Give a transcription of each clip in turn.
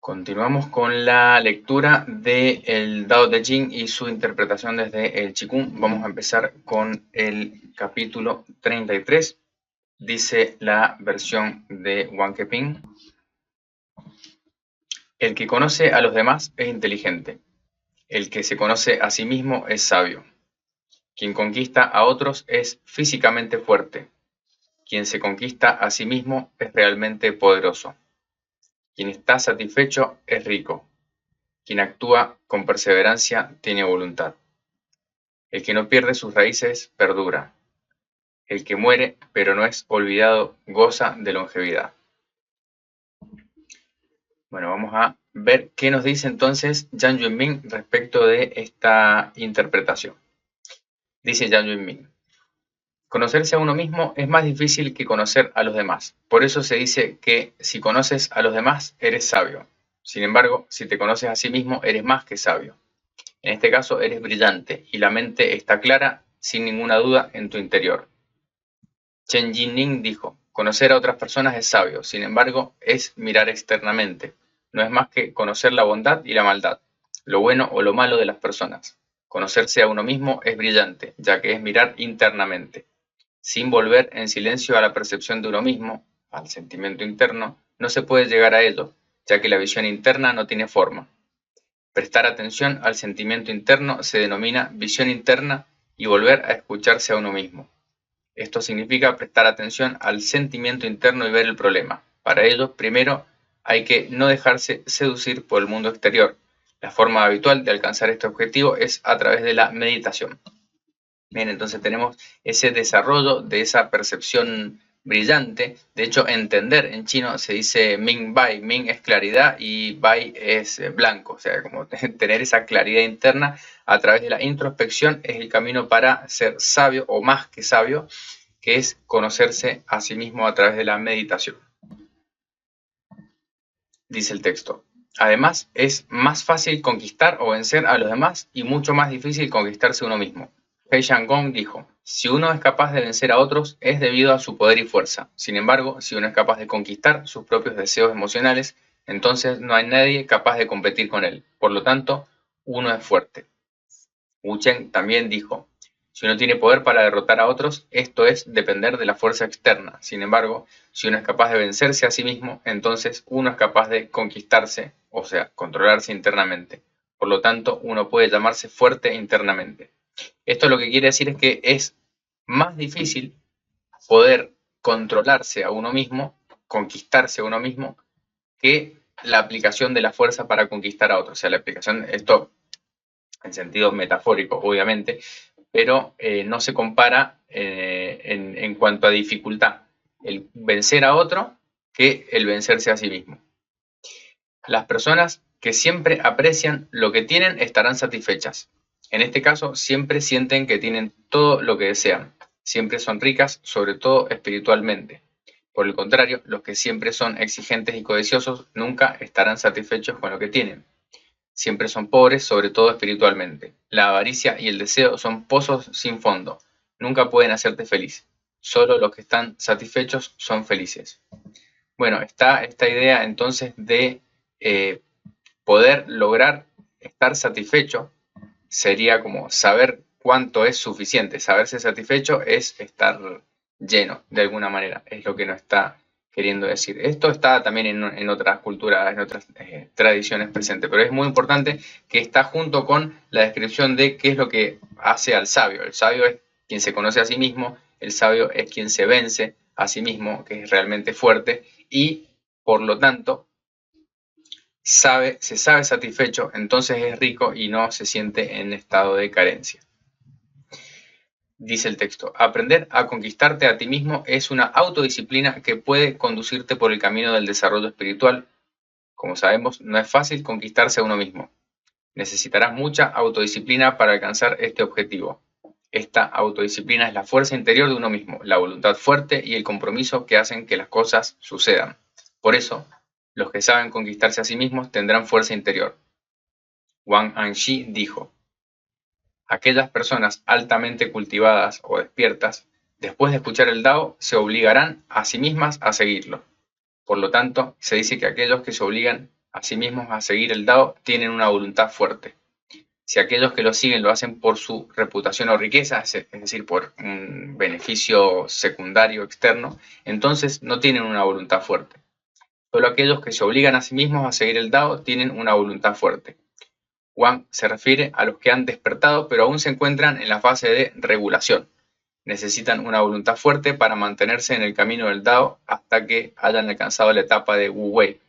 Continuamos con la lectura del Dao De Jing y su interpretación desde el Qigong. Vamos a empezar con el capítulo 33. Dice la versión de Wang Keping: el que conoce a los demás es inteligente. El que se conoce a sí mismo es sabio. Quien conquista a otros es físicamente fuerte. Quien se conquista a sí mismo es realmente poderoso. Quien está satisfecho es rico. Quien actúa con perseverancia tiene voluntad. El que no pierde sus raíces perdura. El que muere pero no es olvidado goza de longevidad. Bueno, vamos a ver qué nos dice entonces Yang Yuanming respecto de esta interpretación. Dice Yang Yuanming: conocerse a uno mismo es más difícil que conocer a los demás. Por eso se dice que si conoces a los demás eres sabio. Sin embargo, si te conoces a sí mismo eres más que sabio. En este caso eres brillante y la mente está clara sin ninguna duda en tu interior. Chen Jining dijo: conocer a otras personas es sabio, sin embargo es mirar externamente. No es más que conocer la bondad y la maldad, lo bueno o lo malo de las personas. Conocerse a uno mismo es brillante, ya que es mirar internamente. Sin volver en silencio a la percepción de uno mismo, al sentimiento interno, no se puede llegar a ello, ya que la visión interna no tiene forma. Prestar atención al sentimiento interno se denomina visión interna y volver a escucharse a uno mismo. Esto significa prestar atención al sentimiento interno y ver el problema. Para ello, primero, hay que no dejarse seducir por el mundo exterior. La forma habitual de alcanzar este objetivo es a través de la meditación. Bien, entonces tenemos ese desarrollo de esa percepción brillante. De hecho, entender en chino se dice Ming Bai. Ming es claridad y Bai es blanco. O sea, como tener esa claridad interna a través de la introspección es el camino para ser sabio o más que sabio, que es conocerse a sí mismo a través de la meditación. Dice el texto: además, es más fácil conquistar o vencer a los demás y mucho más difícil conquistarse uno mismo. Fei Shanggong dijo: si uno es capaz de vencer a otros es debido a su poder y fuerza. Sin embargo, si uno es capaz de conquistar sus propios deseos emocionales, entonces no hay nadie capaz de competir con él. Por lo tanto, uno es fuerte. Wu Chen también dijo: si uno tiene poder para derrotar a otros, esto es depender de la fuerza externa. Sin embargo, si uno es capaz de vencerse a sí mismo, entonces uno es capaz de conquistarse, o sea, controlarse internamente. Por lo tanto, uno puede llamarse fuerte internamente. Esto lo que quiere decir es que es más difícil poder controlarse a uno mismo, conquistarse a uno mismo, que la aplicación de la fuerza para conquistar a otros. O sea, la aplicación, esto en sentido metafórico, obviamente, pero no se compara en cuanto a dificultad el vencer a otro que el vencerse a sí mismo. Las personas que siempre aprecian lo que tienen estarán satisfechas. En este caso, siempre sienten que tienen todo lo que desean. Siempre son ricas, sobre todo espiritualmente. Por el contrario, los que siempre son exigentes y codiciosos nunca estarán satisfechos con lo que tienen. Siempre son pobres, sobre todo espiritualmente. La avaricia y el deseo son pozos sin fondo. Nunca pueden hacerte feliz. Solo los que están satisfechos son felices. Bueno, está esta idea entonces de poder lograr estar satisfecho. Sería como saber cuánto es suficiente. Saberse satisfecho es estar lleno, de alguna manera. Es lo que nos está queriendo decir. Esto está también en otras culturas, en otras tradiciones presentes, pero es muy importante que está junto con la descripción de qué es lo que hace al sabio. El sabio es quien se conoce a sí mismo, el sabio es quien se vence a sí mismo, que es realmente fuerte, y por lo tanto se sabe satisfecho, entonces es rico y no se siente en estado de carencia. Dice el texto: aprender a conquistarte a ti mismo es una autodisciplina que puede conducirte por el camino del desarrollo espiritual. Como sabemos, no es fácil conquistarse a uno mismo. Necesitarás mucha autodisciplina para alcanzar este objetivo. Esta autodisciplina es la fuerza interior de uno mismo, la voluntad fuerte y el compromiso que hacen que las cosas sucedan. Por eso, los que saben conquistarse a sí mismos tendrán fuerza interior. Wang Anxi dijo: aquellas personas altamente cultivadas o despiertas, después de escuchar el Dao, se obligarán a sí mismas a seguirlo. Por lo tanto, se dice que aquellos que se obligan a sí mismos a seguir el Dao tienen una voluntad fuerte. Si aquellos que lo siguen lo hacen por su reputación o riqueza, es decir, por un beneficio secundario externo, entonces no tienen una voluntad fuerte. Solo aquellos que se obligan a sí mismos a seguir el Dao tienen una voluntad fuerte. Wang se refiere a los que han despertado pero aún se encuentran en la fase de regulación. Necesitan una voluntad fuerte para mantenerse en el camino del Dao hasta que hayan alcanzado la etapa de Wu Wei.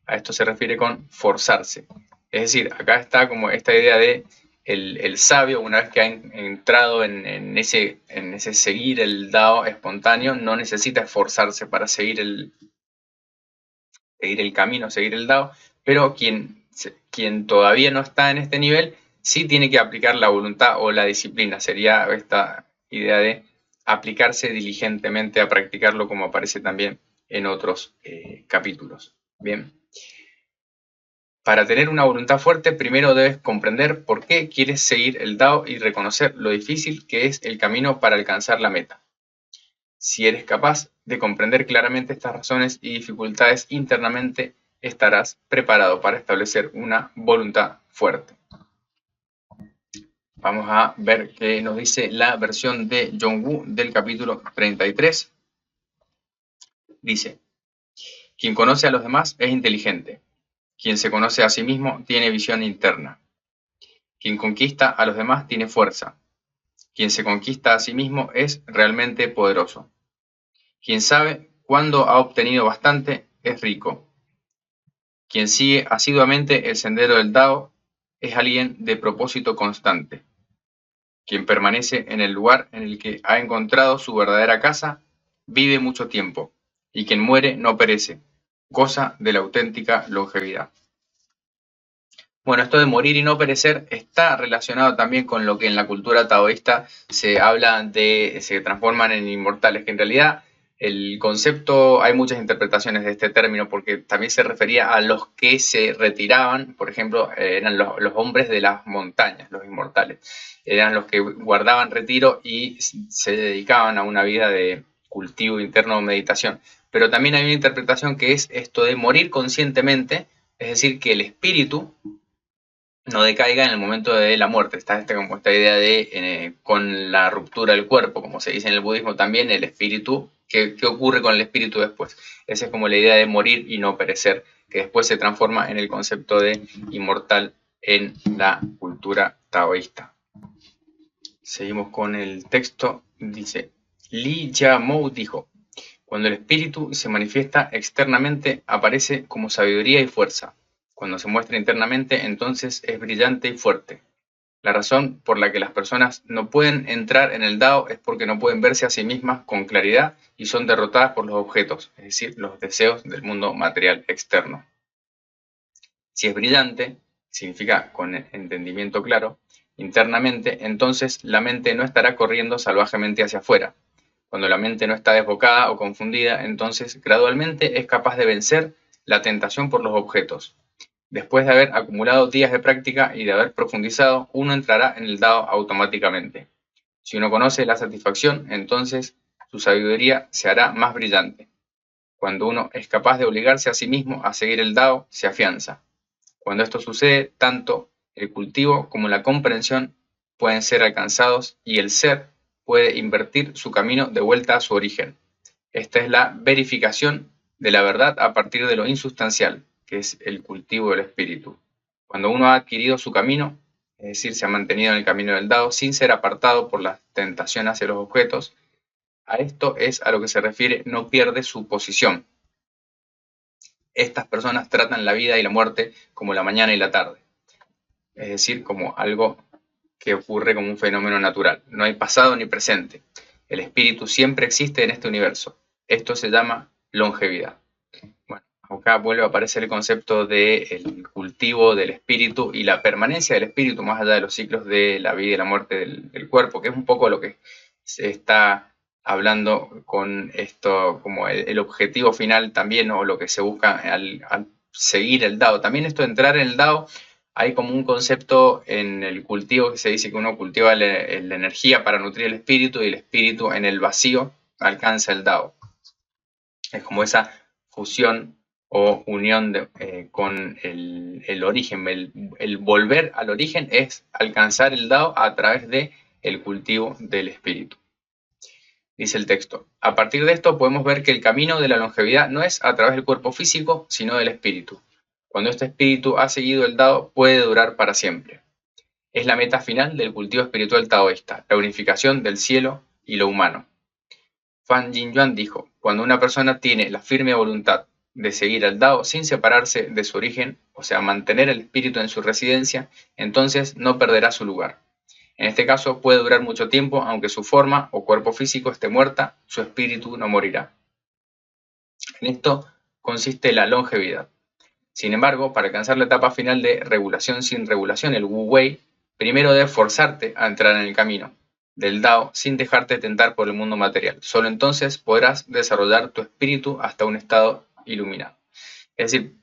A esto se refiere con forzarse. Es decir, acá está como esta idea de el sabio, una vez que ha entrado en ese seguir el Dao espontáneo, no necesita esforzarse para seguir el camino, seguir el Dao, pero quien todavía no está en este nivel, sí tiene que aplicar la voluntad o la disciplina. Sería esta idea de aplicarse diligentemente a practicarlo, como aparece también en otros capítulos. Bien. Para tener una voluntad fuerte, primero debes comprender por qué quieres seguir el Dao y reconocer lo difícil que es el camino para alcanzar la meta. Si eres capaz de comprender claramente estas razones y dificultades internamente, estarás preparado para establecer una voluntad fuerte. Vamos a ver qué nos dice la versión de Zhongwu del capítulo 33. Dice: quien conoce a los demás es inteligente. Quien se conoce a sí mismo tiene visión interna. Quien conquista a los demás tiene fuerza. Quien se conquista a sí mismo es realmente poderoso. Quien sabe cuándo ha obtenido bastante es rico. Quien sigue asiduamente el sendero del Dao es alguien de propósito constante. Quien permanece en el lugar en el que ha encontrado su verdadera casa vive mucho tiempo, y quien muere no perece, goza de la auténtica longevidad. Bueno, esto de morir y no perecer está relacionado también con lo que en la cultura taoísta se habla de se transforman en inmortales, que en realidad el concepto, hay muchas interpretaciones de este término, porque también se refería a los que se retiraban, por ejemplo, eran los hombres de las montañas, los inmortales, eran los que guardaban retiro y se dedicaban a una vida de cultivo interno o meditación. Pero también hay una interpretación que es esto de morir conscientemente, es decir, que el espíritu no decaiga en el momento de la muerte. Está como esta idea de, con la ruptura del cuerpo, como se dice en el budismo también, el espíritu, ¿qué ocurre con el espíritu después? Esa es como la idea de morir y no perecer, que después se transforma en el concepto de inmortal en la cultura taoísta. Seguimos con el texto. Dice: Li Jiamou dijo: cuando el espíritu se manifiesta externamente, aparece como sabiduría y fuerza. Cuando se muestra internamente, entonces es brillante y fuerte. La razón por la que las personas no pueden entrar en el Dao es porque no pueden verse a sí mismas con claridad y son derrotadas por los objetos, es decir, los deseos del mundo material externo. Si es brillante, significa con entendimiento claro, internamente, entonces la mente no estará corriendo salvajemente hacia afuera. Cuando la mente no está desbocada o confundida, entonces gradualmente es capaz de vencer la tentación por los objetos. Después de haber acumulado días de práctica y de haber profundizado, uno entrará en el Dao automáticamente. Si uno conoce la satisfacción, entonces su sabiduría se hará más brillante. Cuando uno es capaz de obligarse a sí mismo a seguir el Dao, se afianza. Cuando esto sucede, tanto el cultivo como la comprensión pueden ser alcanzados y el ser puede invertir su camino de vuelta a su origen. Esta es la verificación de la verdad a partir de lo insustancial, que es el cultivo del espíritu. Cuando uno ha adquirido su camino, es decir, se ha mantenido en el camino del Dao sin ser apartado por la tentación hacia los objetos, a esto es a lo que se refiere no pierde su posición. Estas personas tratan la vida y la muerte como la mañana y la tarde, es decir, como algo que ocurre como un fenómeno natural. No hay pasado ni presente. El espíritu siempre existe en este universo. Esto se llama longevidad. Bueno, acá vuelve a aparecer el concepto del cultivo del espíritu y la permanencia del espíritu más allá de los ciclos de la vida y la muerte del cuerpo, que es un poco lo que se está hablando con esto como el objetivo final también, o lo que se busca al seguir el Dao. También esto de entrar en el Dao, hay como un concepto en el cultivo que se dice que uno cultiva la energía para nutrir el espíritu y el espíritu en el vacío alcanza el Dao. Es como esa fusión o unión con el origen. El volver al origen es alcanzar el Dao a través de el cultivo del espíritu. Dice el texto, a partir de esto podemos ver que el camino de la longevidad no es a través del cuerpo físico, sino del espíritu. Cuando este espíritu ha seguido el Dao, puede durar para siempre. Es la meta final del cultivo espiritual taoísta, la unificación del cielo y lo humano. Fan Jingyuan dijo, cuando una persona tiene la firme voluntad de seguir al Dao sin separarse de su origen, o sea, mantener el espíritu en su residencia, entonces no perderá su lugar. En este caso puede durar mucho tiempo, aunque su forma o cuerpo físico esté muerta, su espíritu no morirá. En esto consiste la longevidad. Sin embargo, para alcanzar la etapa final de regulación sin regulación, el Wu Wei, primero debes forzarte a entrar en el camino del Dao sin dejarte tentar por el mundo material. Solo entonces podrás desarrollar tu espíritu hasta un estado iluminado. Es decir,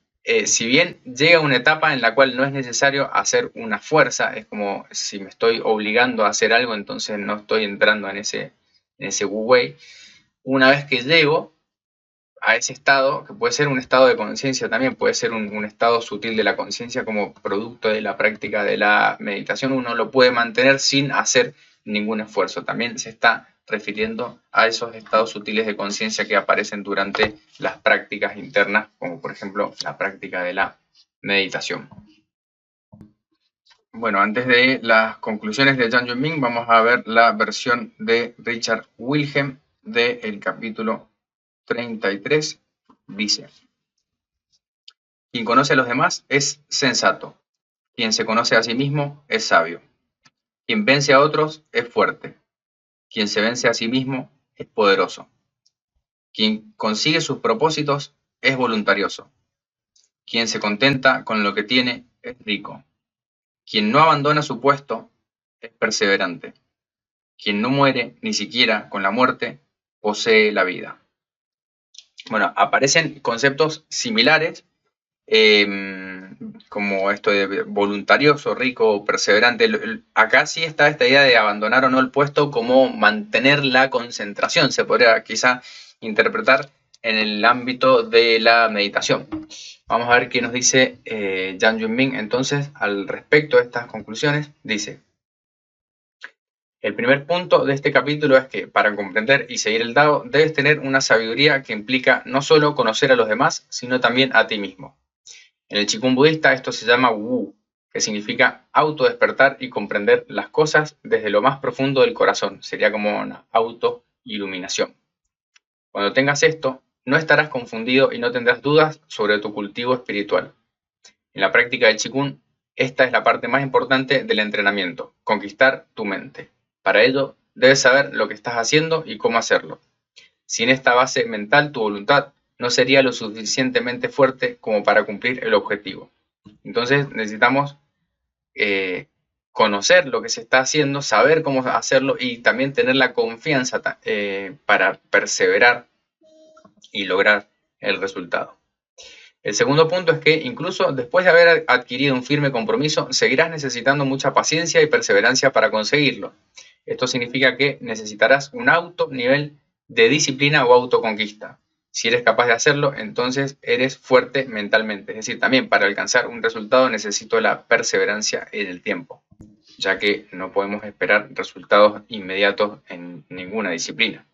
si bien llega una etapa en la cual no es necesario hacer una fuerza, es como si me estoy obligando a hacer algo, entonces no estoy entrando en ese Wu Wei. Una vez que llego a ese estado, que puede ser un estado de conciencia también, puede ser un estado sutil de la conciencia como producto de la práctica de la meditación, uno lo puede mantener sin hacer ningún esfuerzo. También se está refiriendo a esos estados sutiles de conciencia que aparecen durante las prácticas internas, como por ejemplo la práctica de la meditación. Bueno, antes de las conclusiones de Zhang Yunming, vamos a ver la versión de Richard Wilhelm del capítulo 33. Dice, quien conoce a los demás es sensato, quien se conoce a sí mismo es sabio, quien vence a otros es fuerte, quien se vence a sí mismo es poderoso, quien consigue sus propósitos es voluntarioso, quien se contenta con lo que tiene es rico, quien no abandona su puesto es perseverante, quien no muere ni siquiera con la muerte posee la vida. Bueno, aparecen conceptos similares, como esto de voluntarioso, rico, perseverante. Acá sí está esta idea de abandonar o no el puesto como mantener la concentración, se podría quizá interpretar en el ámbito de la meditación. Vamos a ver qué nos dice Zhang Yunming entonces al respecto de estas conclusiones. Dice, el primer punto de este capítulo es que para comprender y seguir el Dao debes tener una sabiduría que implica no solo conocer a los demás, sino también a ti mismo. En el Qigong budista esto se llama Wu, que significa autodespertar y comprender las cosas desde lo más profundo del corazón. Sería como una autoiluminación. Cuando tengas esto, no estarás confundido y no tendrás dudas sobre tu cultivo espiritual. En la práctica del Qigong, esta es la parte más importante del entrenamiento, conquistar tu mente. Para ello, debes saber lo que estás haciendo y cómo hacerlo. Sin esta base mental, tu voluntad no sería lo suficientemente fuerte como para cumplir el objetivo. Entonces necesitamos conocer lo que se está haciendo, saber cómo hacerlo y también tener la confianza para perseverar y lograr el resultado. El segundo punto es que incluso después de haber adquirido un firme compromiso, seguirás necesitando mucha paciencia y perseverancia para conseguirlo. Esto significa que necesitarás un alto nivel de disciplina o autoconquista. Si eres capaz de hacerlo, entonces eres fuerte mentalmente. Es decir, también para alcanzar un resultado necesito la perseverancia en el tiempo, ya que no podemos esperar resultados inmediatos en ninguna disciplina.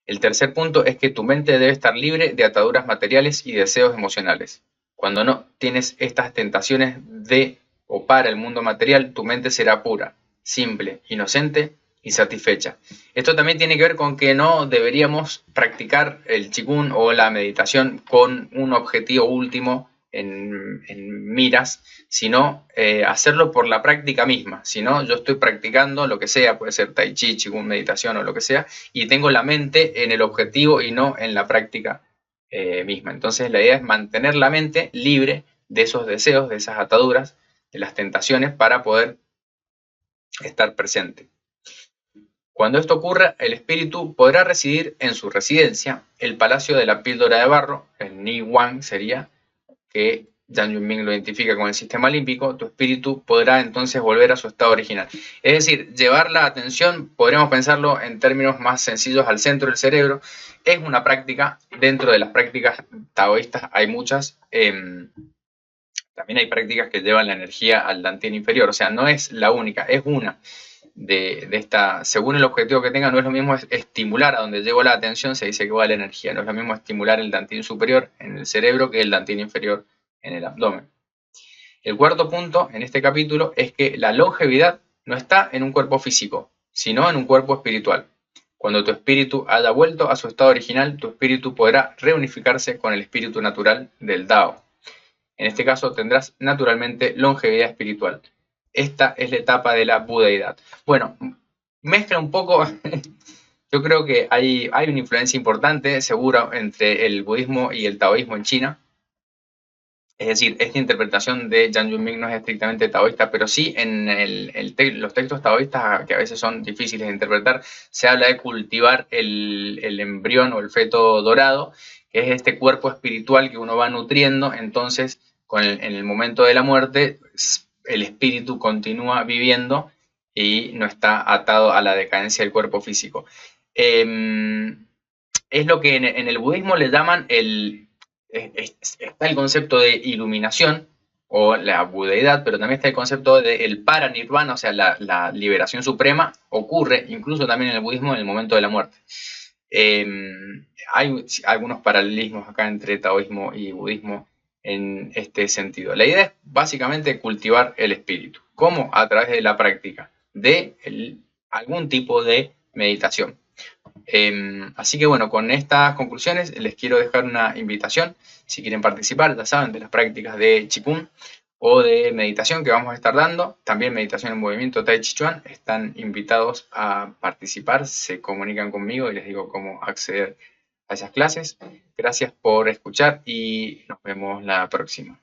El tercer punto es que tu mente debe estar libre de ataduras materiales y deseos emocionales. Cuando no tienes estas tentaciones de o para el mundo material, tu mente será pura, simple, inocente y satisfecha. Esto también tiene que ver con que no deberíamos practicar el Qigong o la meditación con un objetivo último en miras, sino hacerlo por la práctica misma. Si no, yo estoy practicando lo que sea, puede ser Tai Chi, Qigong, meditación o lo que sea, y tengo la mente en el objetivo y no en la práctica misma. Entonces la idea es mantener la mente libre de esos deseos, de esas ataduras, de las tentaciones para poder estar presente. Cuando esto ocurra, el espíritu podrá residir en su residencia, el palacio de la píldora de barro, el Ni Wang sería, que Yang Yunming lo identifica con el sistema límbico, tu espíritu podrá entonces volver a su estado original. Es decir, llevar la atención, podríamos pensarlo en términos más sencillos, al centro del cerebro. Es una práctica, dentro de las prácticas taoístas hay muchas. También hay prácticas que llevan la energía al dantian inferior, o sea, no es la única, es una de esta, según el objetivo que tenga, no es lo mismo estimular a donde llevo la atención, se dice que va la energía, no es lo mismo estimular el dantian superior en el cerebro que el dantian inferior en el abdomen. El cuarto punto en este capítulo es que la longevidad no está en un cuerpo físico, sino en un cuerpo espiritual. Cuando tu espíritu haya vuelto a su estado original, tu espíritu podrá reunificarse con el espíritu natural del Dao. En este caso tendrás naturalmente longevidad espiritual. Esta es la etapa de la budeidad. Bueno, mezcla un poco, yo creo que hay una influencia importante, seguro, entre el budismo y el taoísmo en China. Es decir, esta interpretación de Yang Yunming no es estrictamente taoísta, pero sí en los textos taoístas, que a veces son difíciles de interpretar, se habla de cultivar el embrión o el feto dorado, que es este cuerpo espiritual que uno va nutriendo. Entonces, en el momento de la muerte, el espíritu continúa viviendo y no está atado a la decadencia del cuerpo físico. Es lo que en el budismo le llaman está el concepto de iluminación o la budeidad, pero también está el concepto del paranirvana, o sea, la liberación suprema, ocurre incluso también en el budismo en el momento de la muerte. Hay algunos paralelismos acá entre taoísmo y budismo en este sentido. La idea es básicamente cultivar el espíritu. ¿Cómo? A través de la práctica de algún tipo de meditación. Así que bueno, con estas conclusiones les quiero dejar una invitación. Si quieren participar, ya saben, de las prácticas de Qigong o de meditación que vamos a estar dando, también meditación en movimiento Tai Chi Chuan, están invitados a participar, se comunican conmigo y les digo cómo acceder a esas clases. Gracias por escuchar y nos vemos la próxima.